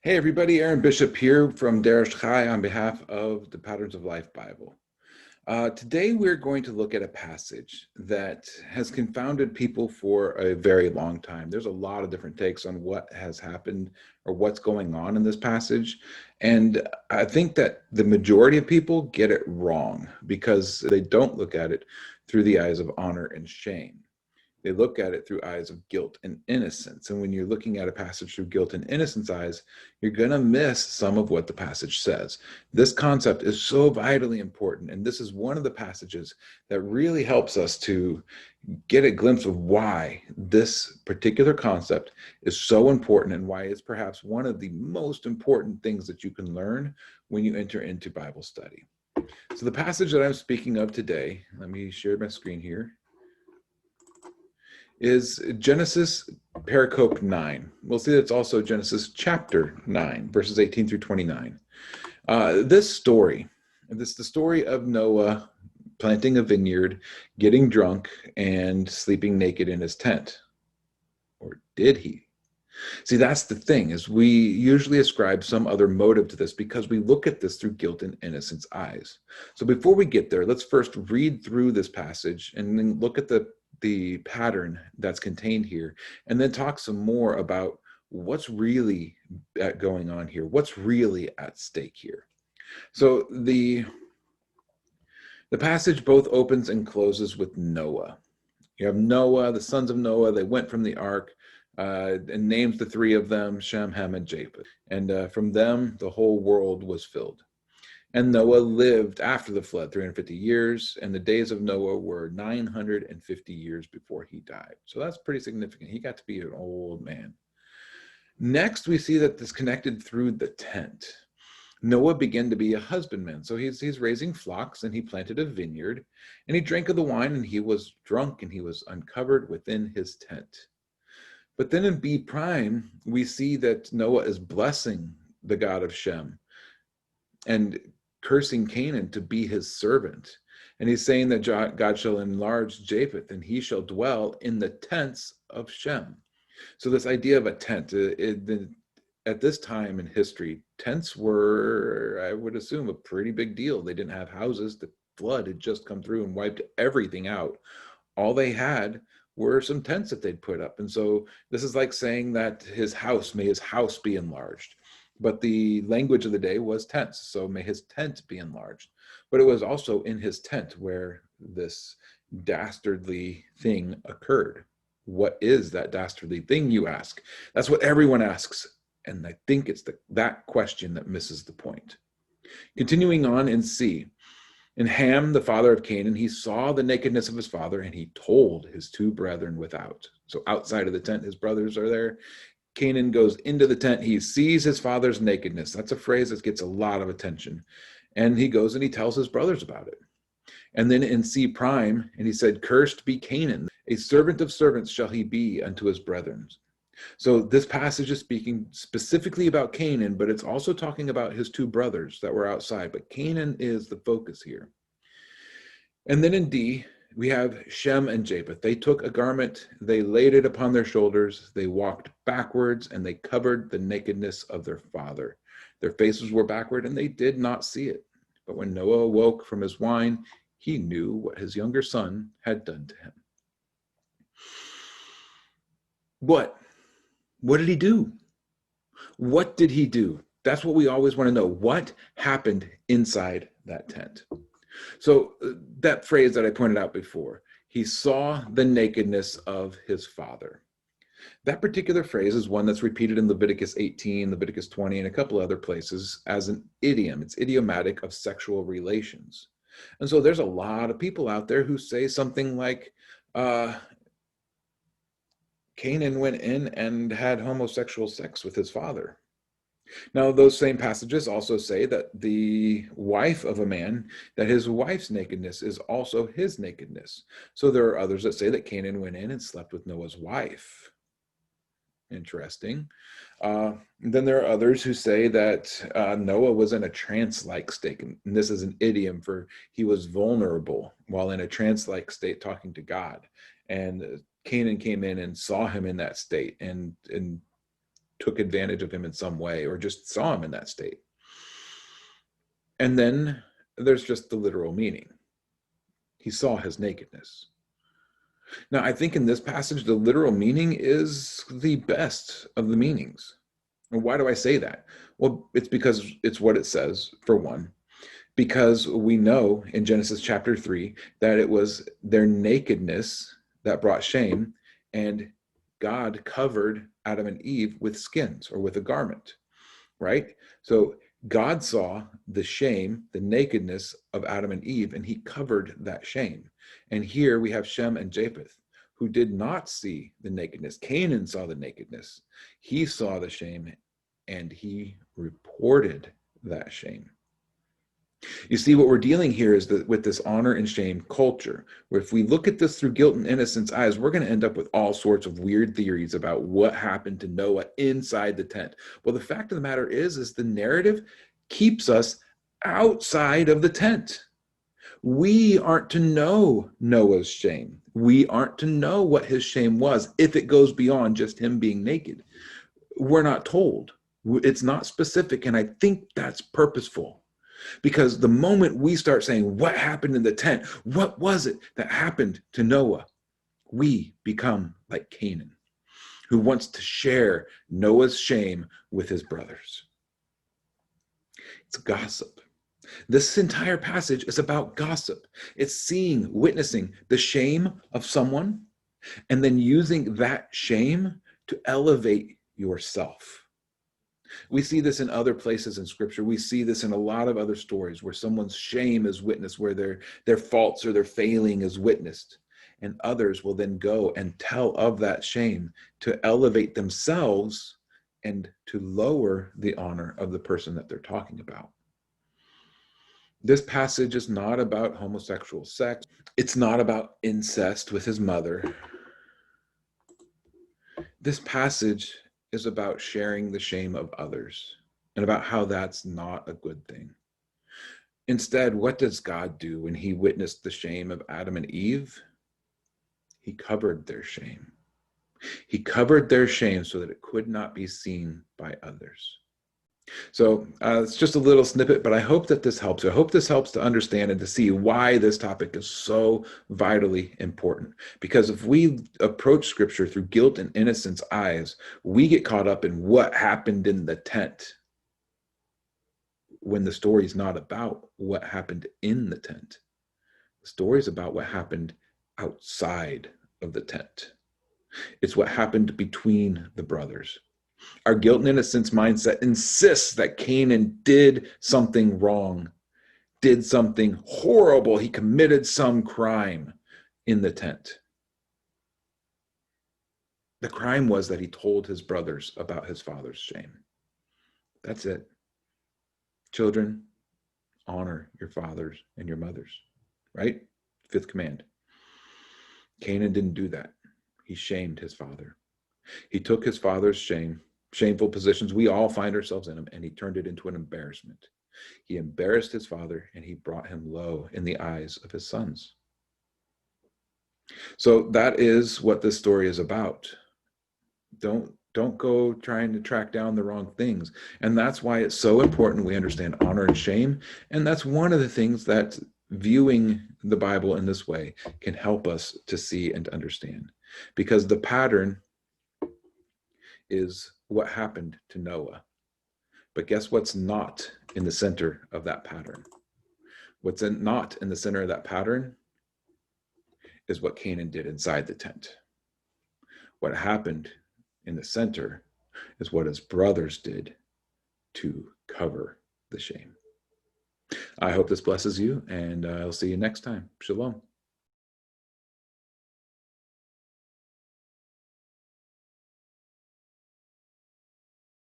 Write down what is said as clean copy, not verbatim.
Hey everybody, Aaron Bishop here from Derish Chai on behalf of the Patterns of Life Bible. Today we're going to look at a passage that has confounded people for a very long time. There's a lot of different takes on what has happened or what's going on in this passage. And I think that the majority of people get it wrong because they don't look at it through the eyes of honor and shame. They look at it through eyes of guilt and innocence. And when you're looking at a passage through guilt and innocence eyes, you're going to miss some of what the passage says. This concept is so vitally important. And this is one of the passages that really helps us to get a glimpse of why this particular concept is so important and why it's perhaps one of the most important things that you can learn when you enter into Bible study. So the passage that I'm speaking of today, let me share my screen here, is Genesis pericope 9. We'll see that's also Genesis chapter 9, verses 18 through 29. This story, the story of Noah planting a vineyard, getting drunk, and sleeping naked in his tent. Or did he? See, that's the thing, is we usually ascribe some other motive to this because we look at this through guilt and innocence eyes. So before we get there, let's first read through this passage and then look at the pattern that's contained here, and then talk some more about what's really going on here, what's really at stake here. So the passage both opens and closes with Noah. You have Noah, the sons of Noah, they went from the ark, and names the three of them, Shem, Ham, and Japheth. And from them, the whole world was filled. And Noah lived after the flood 350 years, and the days of Noah were 950 years before he died. So that's pretty significant. He got to be an old man. Next, we see that this connected through the tent. Noah began to be a husbandman. So he's raising flocks, and he planted a vineyard, and he drank of the wine, and he was drunk, and he was uncovered within his tent. But then in B prime, we see that Noah is blessing the God of Shem and cursing Canaan to be his servant. And he's saying that God shall enlarge Japheth, and he shall dwell in the tents of Shem. So this idea of a tent, at this time in history, tents were, I would assume, a pretty big deal. They didn't have houses. The flood had just come through and wiped everything out. All they had were some tents that they'd put up. And so this is like saying that may his house be enlarged. But the language of the day was tents, so may his tent be enlarged. But it was also in his tent where this dastardly thing occurred. What is that dastardly thing, you ask? That's what everyone asks, and I think it's that question that misses the point. Continuing on in C, in Ham, the father of Canaan, he saw the nakedness of his father, and he told his two brethren without. So outside of the tent, his brothers are there. Canaan goes into the tent. He sees his father's nakedness. That's a phrase that gets a lot of attention. And he goes and he tells his brothers about it. And then in C prime, and he said, cursed be Canaan. A servant of servants shall he be unto his brethren. So this passage is speaking specifically about Canaan, but it's also talking about his two brothers that were outside. But Canaan is the focus here. And then in D, we have Shem and Japheth. They took a garment, they laid it upon their shoulders, they walked backwards, and they covered the nakedness of their father. Their faces were backward, and they did not see it. But when Noah awoke from his wine, he knew what his younger son had done to him. What? What did he do? What did he do? That's what we always want to know. What happened inside that tent? So that phrase that I pointed out before, he saw the nakedness of his father. That particular phrase is one that's repeated in Leviticus 18, Leviticus 20, and a couple other places as an idiom. It's idiomatic of sexual relations. And so there's a lot of people out there who say something like, Canaan went in and had homosexual sex with his father. Now, those same passages also say that the wife of a man, that his wife's nakedness is also his nakedness. So there are others that say that Canaan went in and slept with Noah's wife. Interesting. Then there are others who say that Noah was in a trance-like state. And this is an idiom for he was vulnerable while in a trance-like state talking to God. And Canaan came in and saw him in that state and took advantage of him in some way or just saw him in that state. And then there's just the literal meaning. He saw his nakedness. Now, I think in this passage, the literal meaning is the best of the meanings. And why do I say that? Well, it's because it's what it says, for one. Because we know in Genesis chapter 3 that it was their nakedness that brought shame, and God covered Adam and Eve with skins or with a garment, right? So God saw the shame, the nakedness of Adam and Eve, and he covered that shame. And here we have Shem and Japheth, who did not see the nakedness. Canaan saw the nakedness. He saw the shame, and he reported that shame. You see, what we're dealing here is that with this honor and shame culture, where if we look at this through guilt and innocence eyes, we're going to end up with all sorts of weird theories about what happened to Noah inside the tent. Well, the fact of the matter is the narrative keeps us outside of the tent. We aren't to know Noah's shame. We aren't to know what his shame was if it goes beyond just him being naked. We're not told. It's not specific, and I think that's purposeful. Because the moment we start saying, what happened in the tent? What was it that happened to Noah? We become like Canaan, who wants to share Noah's shame with his brothers. It's gossip. This entire passage is about gossip. It's seeing, witnessing the shame of someone, and then using that shame to elevate yourself. We see this in other places in scripture. We see this in a lot of other stories where someone's shame is witnessed, where their faults or their failing is witnessed. And others will then go and tell of that shame to elevate themselves and to lower the honor of the person that they're talking about. This passage is not about homosexual sex. It's not about incest with his mother. This passage is about sharing the shame of others and about how that's not a good thing. Instead, what does God do when he witnessed the shame of Adam and Eve? He covered their shame. He covered their shame so that it could not be seen by others. So it's just a little snippet, but I hope that this helps. I hope this helps to understand and to see why this topic is so vitally important. Because if we approach scripture through guilt and innocence eyes, we get caught up in what happened in the tent when the story is not about what happened in the tent. The story is about what happened outside of the tent. It's what happened between the brothers. Our guilt and innocence mindset insists that Canaan did something wrong, did something horrible. He committed some crime in the tent. The crime was that he told his brothers about his father's shame. That's it. Children, honor your fathers and your mothers, right? Fifth command. Canaan didn't do that. He shamed his father. He took his father's shameful positions we all find ourselves in them, and he turned it into an embarrassment. He embarrassed his father, and he brought him low in the eyes of his sons. So that is what this story is about. Don't go trying to track down the wrong things. And that's why it's so important we understand honor and shame. And that's one of the things that viewing the Bible in this way can help us to see and understand. Because the pattern is what happened to Noah. But guess what's not in the center of that pattern? What's not in the center of that pattern is what Canaan did inside the tent. What happened in the center is what his brothers did to cover the shame. I hope this blesses you, and I'll see you next time. Shalom.